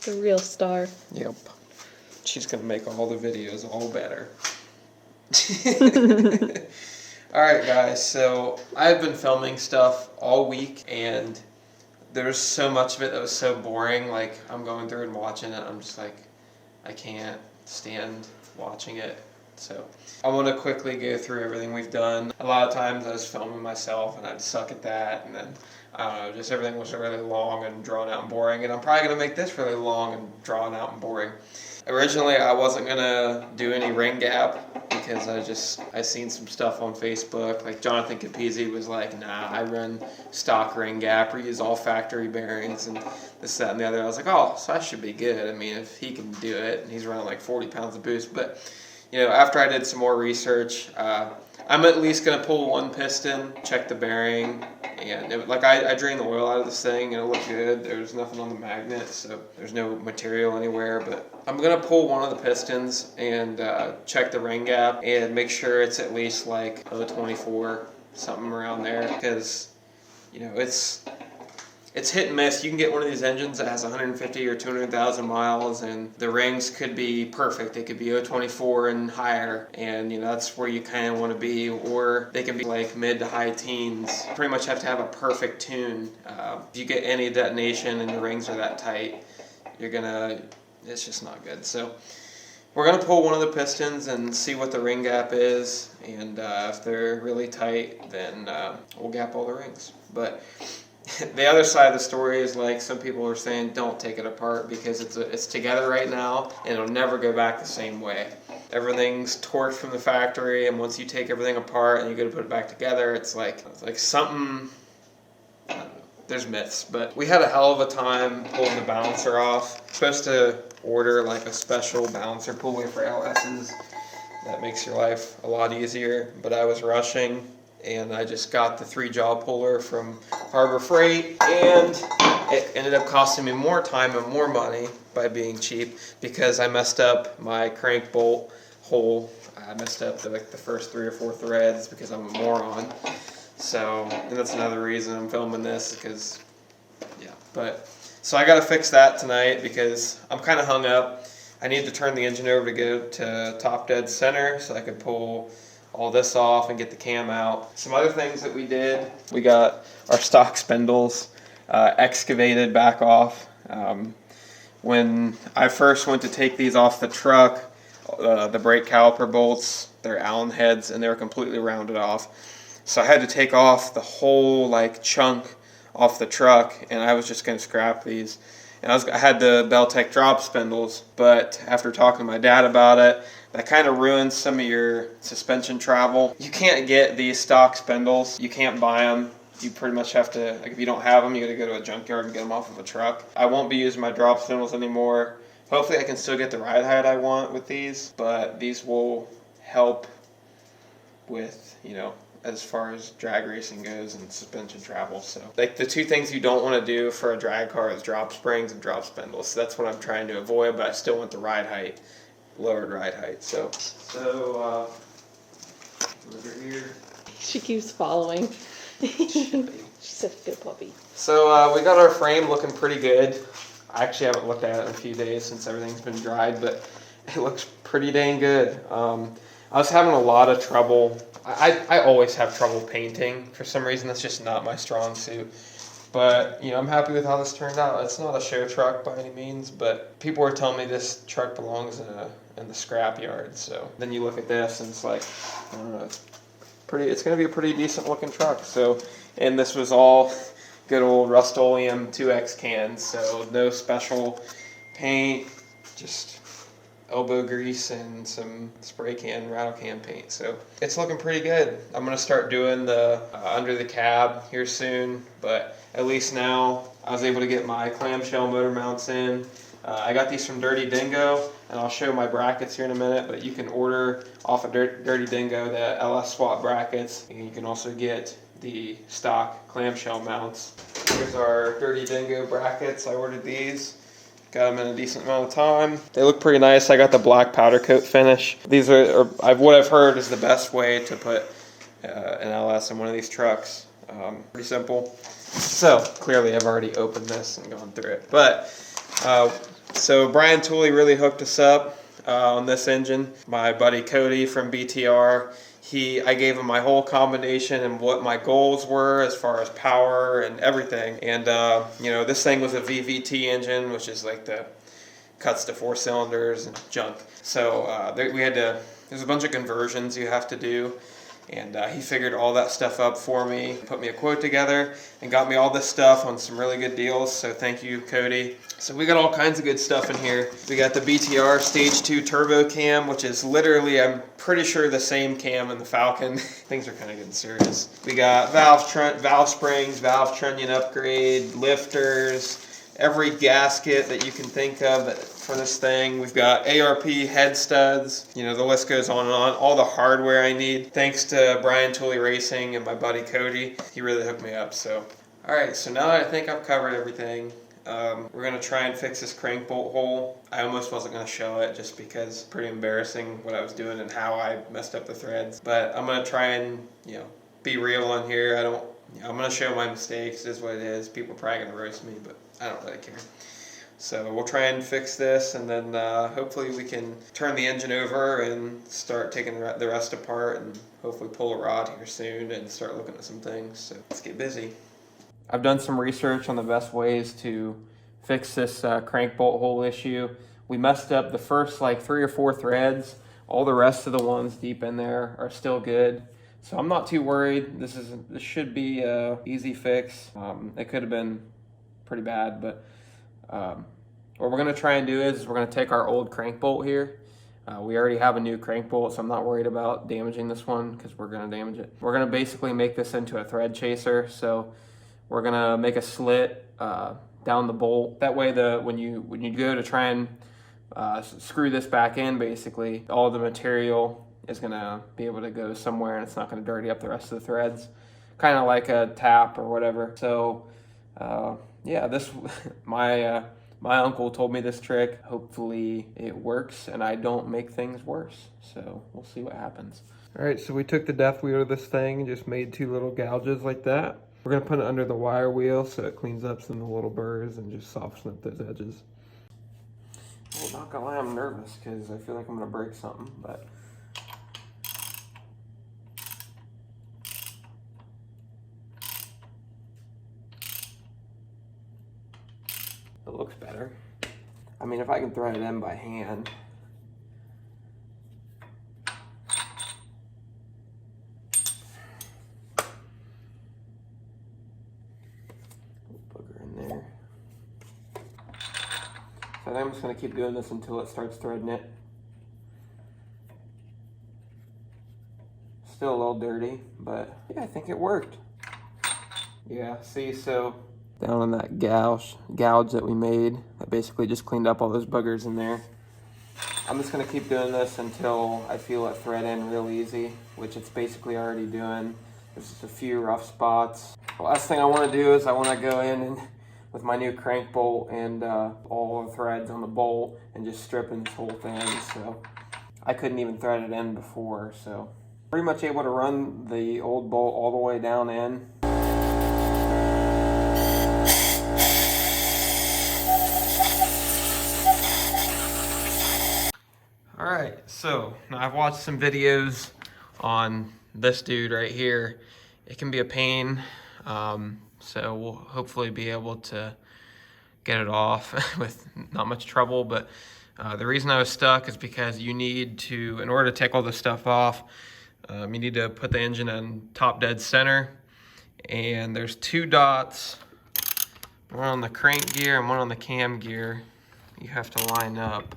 The real star. Yep. She's going to make all the videos all better. Alright guys, so I've been filming stuff all week and there's so much of it that was so boring. Like, I'm going through and watching it, I'm just like, I can't stand watching it. So I want to quickly go through everything we've done. A lot of times I was filming myself and I'd suck at that, and then I don't know, just everything was really long and drawn out and boring, and I'm probably going to make this really long and drawn out and boring. Originally I wasn't going to do any ring gap because I seen some stuff on Facebook, like Jonathan Capizzi was like, nah, I run stock ring gap or use all factory bearings and this, that, and the other. I was like, oh, so I should be good. I mean, if he can do it, and he's running like 40 pounds of boost. But you know, after I did some more research, I'm at least going to pull one piston, check the bearing, and I drained the oil out of this thing and it looked good. There's nothing on the magnet, so there's no material anywhere. But I'm going to pull one of the pistons and check the ring gap and make sure it's at least like 0.24, something around there, because you know, it's hit and miss. You can get one of these engines that has 150 or 200,000 miles and the rings could be perfect. They could be 0.24 and higher, and you know, that's where you kind of want to be, or they can be like mid to high teens. You pretty much have to have a perfect tune. If you get any detonation and the rings are that tight, it's just not good. So we're going to pull one of the pistons and see what the ring gap is, and if they're really tight, then we'll gap all the rings. But the other side of the story is, like, some people are saying don't take it apart because it's together right now and it'll never go back the same way. Everything's torqued from the factory, and once you take everything apart and you go to put it back together, it's like something, I don't know, there's myths. But we had a hell of a time pulling the balancer off. Supposed to order like a special balancer pulley for LS's that makes your life a lot easier, but I was rushing and I just got the 3-jaw puller from Harbor Freight, and it ended up costing me more time and more money by being cheap because I messed up my crank bolt hole. I messed up the first 3 or 4 threads because I'm a moron. So, and that's another reason I'm filming this, because, yeah. But so I got to fix that tonight because I'm kind of hung up. I need to turn the engine over to go to top dead center so I could pull all this off and get the cam out. Some other things that we did, we got our stock spindles excavated back off. When I first went to take these off the truck, the brake caliper bolts, they're Allen heads, and they were completely rounded off. So I had to take off the whole like chunk off the truck, and I was just going to scrap these. And I had the Beltec drop spindles, but after talking to my dad about it, that kind of ruins some of your suspension travel. You can't get these stock spindles. You can't buy them. You pretty much have to, like, if you don't have them, you got to go to a junkyard and get them off of a truck. I won't be using my drop spindles anymore. Hopefully I can still get the ride height I want with these, but these will help with, you know, as far as drag racing goes and suspension travel. So, like, the 2 things you don't want to do for a drag car is drop springs and drop spindles. So that's what I'm trying to avoid, but I still want the ride height, lowered ride height. So over here. She keeps following. She's such a good puppy. So we got our frame looking pretty good. I actually haven't looked at it in a few days since everything's been dried, but it looks pretty dang good. I was having a lot of trouble. I always have trouble painting. For some reason, that's just not my strong suit. But, you know, I'm happy with how this turned out. It's not a show truck by any means, but people were telling me this truck belongs in the scrap yard. So then you look at this and it's like, I don't know, it's going to be a pretty decent looking truck. So, and this was all good old Rust-Oleum 2X cans, so no special paint, just elbow grease and some spray can, rattle can paint. So it's looking pretty good. I'm going to start doing the under the cab here soon, but at least now I was able to get my clamshell motor mounts in. I got these from Dirty Dingo, and I'll show my brackets here in a minute, but you can order off of Dirty Dingo the LS swap brackets, and you can also get the stock clamshell mounts. Here's our Dirty Dingo brackets. I ordered these. Got them in a decent amount of time. They look pretty nice. I got the black powder coat finish. These are what I've heard is the best way to put an LS in one of these trucks. Pretty simple. So clearly I've already opened this and gone through it. But So Brian Tooley really hooked us up on this engine. My buddy Cody from BTR, I gave him my whole combination and what my goals were as far as power and everything. And you know, this thing was a VVT engine, which is like the cuts to 4 cylinders and junk. So there's a bunch of conversions you have to do. And he figured all that stuff up for me, put me a quote together, and got me all this stuff on some really good deals. So thank you, Cody. So we got all kinds of good stuff in here. We got the BTR Stage 2 Turbo Cam, which is literally, I'm pretty sure, the same cam in the Falcon. Things are kind of getting serious. We got valve springs, valve trunnion upgrade, lifters, every gasket that you can think of for this thing. We've got ARP head studs. You know, the list goes on and on. All the hardware I need. Thanks to Brian Tooley Racing and my buddy Cody. He really hooked me up. So, all right. So now that I think I've covered everything, we're gonna try and fix this crank bolt hole. I almost wasn't gonna show it just because it's pretty embarrassing what I was doing and how I messed up the threads. But I'm gonna try and, you know, be real on here. I'm gonna show my mistakes. It is what it is. People are probably gonna roast me, but I don't really care. So we'll try and fix this, and then hopefully we can turn the engine over and start taking the rest apart, and hopefully pull a rod here soon and start looking at some things. So let's get busy. I've done some research on the best ways to fix this crank bolt hole issue. We messed up the first like 3 or 4 threads. All the rest of the ones deep in there are still good. So I'm not too worried. This should be an easy fix. It could have been pretty bad, but what we're gonna try and do is we're gonna take our old crank bolt here. We already have a new crank bolt, so I'm not worried about damaging this one because we're gonna damage it. We're gonna basically make this into a thread chaser. So we're gonna make a slit down the bolt. That way, when you go to try and screw this back in, basically all the material is gonna be able to go somewhere, and it's not gonna dirty up the rest of the threads. Kind of like a tap or whatever. So yeah, my uncle told me this trick. Hopefully it works and I don't make things worse. So we'll see what happens. All right, so we took the death wheel of this thing and just made 2 little gouges like that. We're gonna put it under the wire wheel so it cleans up some of the little burrs and just softens up those edges. Well, not gonna lie, I'm nervous because I feel like I'm gonna break something, but it looks better. I mean, if I can thread it in by hand. Booger in there. So I'm just gonna keep doing this until it starts threading it. Still a little dirty, but yeah, I think it worked. Yeah, see, so down on that gouge that we made, that basically just cleaned up all those buggers in there. I'm just gonna keep doing this until I feel it thread in real easy, which it's basically already doing. There's just a few rough spots. The last thing I wanna do is I wanna go in and with my new crank bolt and all the threads on the bolt and just stripping this whole thing. So I couldn't even thread it in before, so pretty much able to run the old bolt all the way down in. All right, so now I've watched some videos on this dude right here. It can be a pain, so we'll hopefully be able to get it off with not much trouble, but the reason I was stuck is because you need to, in order to take all this stuff off, you need to put the engine in top dead center, and there's 2 dots, one on the crank gear and one on the cam gear. You have to line up.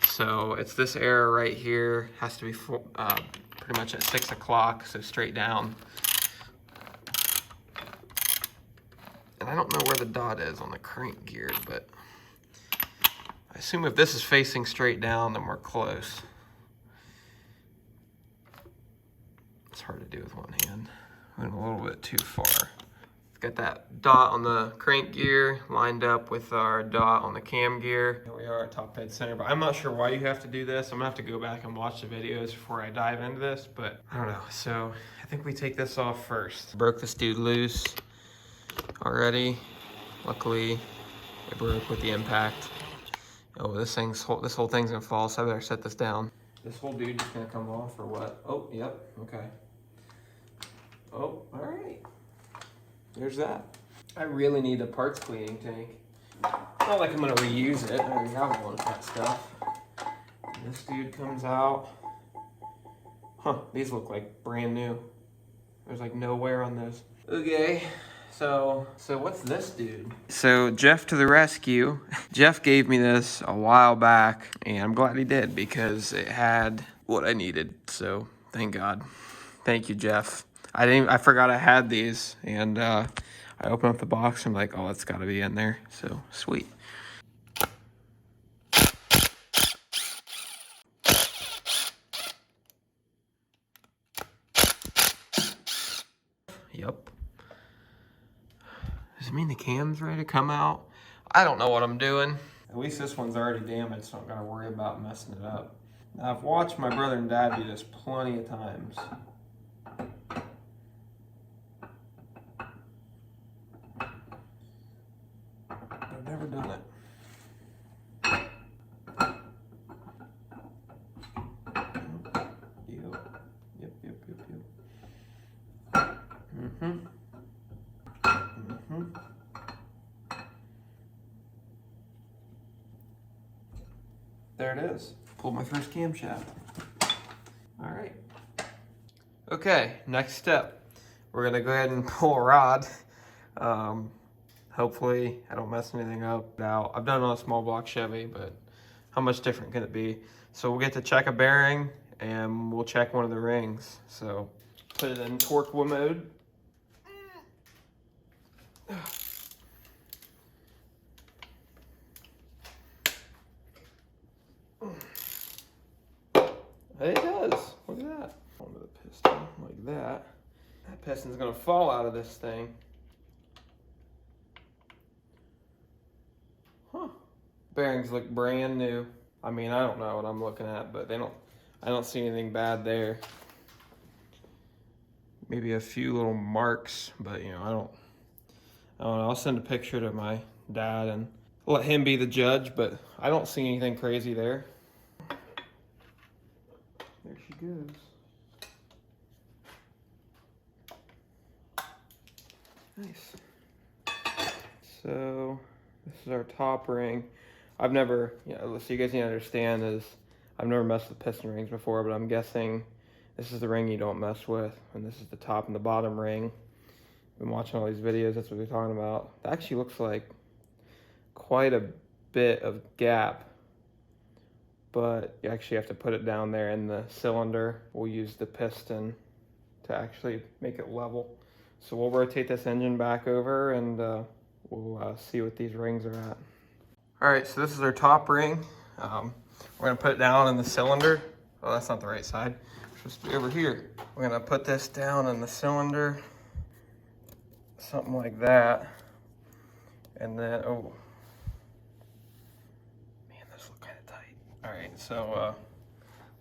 So it's this arrow right here, has to be pretty much at 6 o'clock, so straight down. And I don't know where the dot is on the crank gear, but I assume if this is facing straight down, then we're close. It's hard to do with one hand. Went a little bit too far. Got that dot on the crank gear lined up with our dot on the cam gear. Here we are at top dead center, but I'm not sure why you have to do this. I'm gonna have to go back and watch the videos before I dive into this, but I don't know. So I think we take this off first. Broke this dude loose already. Luckily, it broke with the impact. Oh, this whole thing's gonna fall, so I better set this down. This whole dude is gonna come off or what? Oh, yep, okay. Oh, all right. There's that. I really need a parts cleaning tank. Not like I'm gonna reuse it. I already have one of that stuff. And this dude comes out. Huh, these look like brand new. There's like no wear on those. Okay, so what's this dude? So Jeff to the rescue. Jeff gave me this a while back, and I'm glad he did because it had what I needed. So thank God. Thank you, Jeff. I forgot I had these, and I opened up the box and I'm like, oh, it's gotta be in there. So sweet. Yep. Does it mean the cam's ready to come out? I don't know what I'm doing. At least this one's already damaged, so I'm not gonna worry about messing it up. Now, I've watched my brother and dad do this plenty of times. I've never done it. There it is. Pulled my first camshaft. All right. Okay, next step. We're gonna go ahead and pull a rod. Hopefully I don't mess anything up. Now, I've done it on a small block Chevy, but how much different can it be? So we'll get to check a bearing and we'll check one of the rings. So put it in torque mode. It does. Look at that. Onto the piston like that. That piston's gonna fall out of this thing. Huh. Bearings look brand new. I mean, I don't know what I'm looking at, but I don't see anything bad there. Maybe a few little marks, but you know, I don't know. I'll send a picture to my dad and let him be the judge, but I don't see anything crazy there. There she goes. Nice. So this is our top ring. I've never, so you guys need to understand is I've never messed with piston rings before, but I'm guessing this is the ring you don't mess with, and this is the top and the bottom ring. Been watching all these videos, that's what we're talking about. It actually looks like quite a bit of gap, but you actually have to put it down there in the cylinder. We'll use the piston to actually make it level. So we'll rotate this engine back over and we'll see what these rings are at. All right, so this is our top ring. We're gonna put it down in the cylinder. Oh, that's not the right side. It's supposed to be over here. We're gonna put this down in the cylinder, something like that. And then, oh, man, this looks kind of tight. All right, so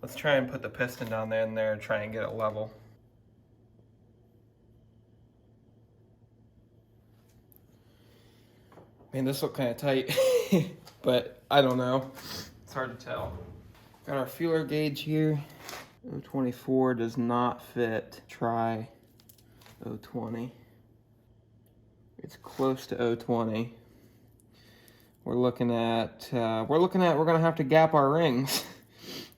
let's try and put the piston down there and try and get it level. Man, this looks kind of tight, but I don't know. It's hard to tell. Got our feeler gauge here. 024 does not fit. Try 020. It's close to 020. We're gonna have to gap our rings.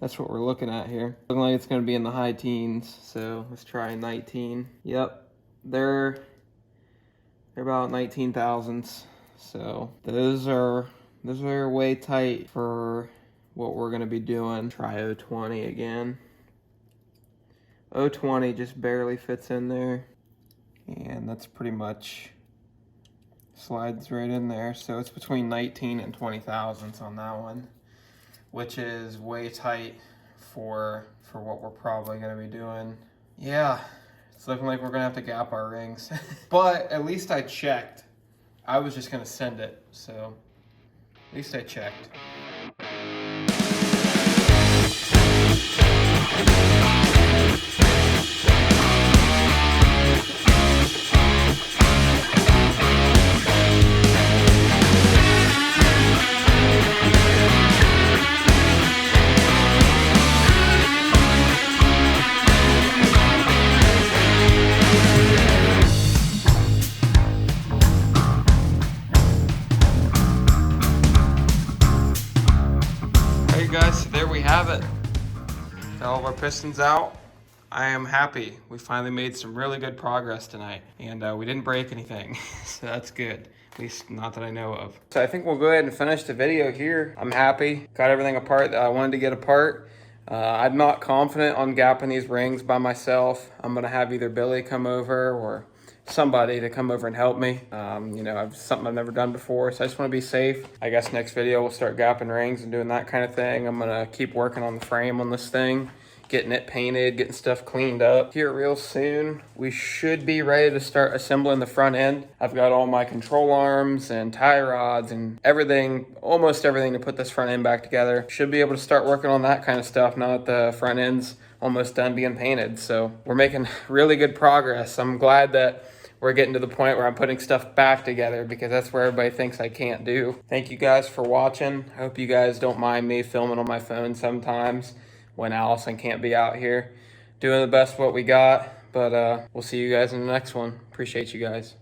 That's what we're looking at here. Looking like it's gonna be in the high teens. So let's try 19. Yep, they're about 19 thousandths. So those are way tight for what we're gonna be doing. Try 020 again. 020 just barely fits in there. And that's pretty much slides right in there. So it's between 19 and 20 thousandths on that one, which is way tight for what we're probably gonna be doing. Yeah, it's looking like we're gonna have to gap our rings. But at least I checked. I was just gonna send it, so at least I checked. pistons out. I am happy. We finally made some really good progress tonight, and we didn't break anything, so that's good. At least not that I know of. So I think we'll go ahead and finish the video here. I'm happy. Got everything apart that I wanted to get apart. I'm not confident on gapping these rings by myself. I'm gonna have either Billy come over or somebody to come over and help me. You know, something I've never done before, so I just want to be safe. I guess next video we'll start gapping rings and doing that kind of thing. I'm gonna keep working on the frame on this thing, getting it painted, getting stuff cleaned up. Here real soon, we should be ready to start assembling the front end. I've got all my control arms and tie rods and everything, almost everything to put this front end back together. Should be able to start working on that kind of stuff now that the front end's almost done being painted. So we're making really good progress. I'm glad that we're getting to the point where I'm putting stuff back together, because that's where everybody thinks I can't do. Thank you guys for watching. I hope you guys don't mind me filming on my phone sometimes when Allison can't be out here. Doing the best what we got, but we'll see you guys in the next one. Appreciate you guys.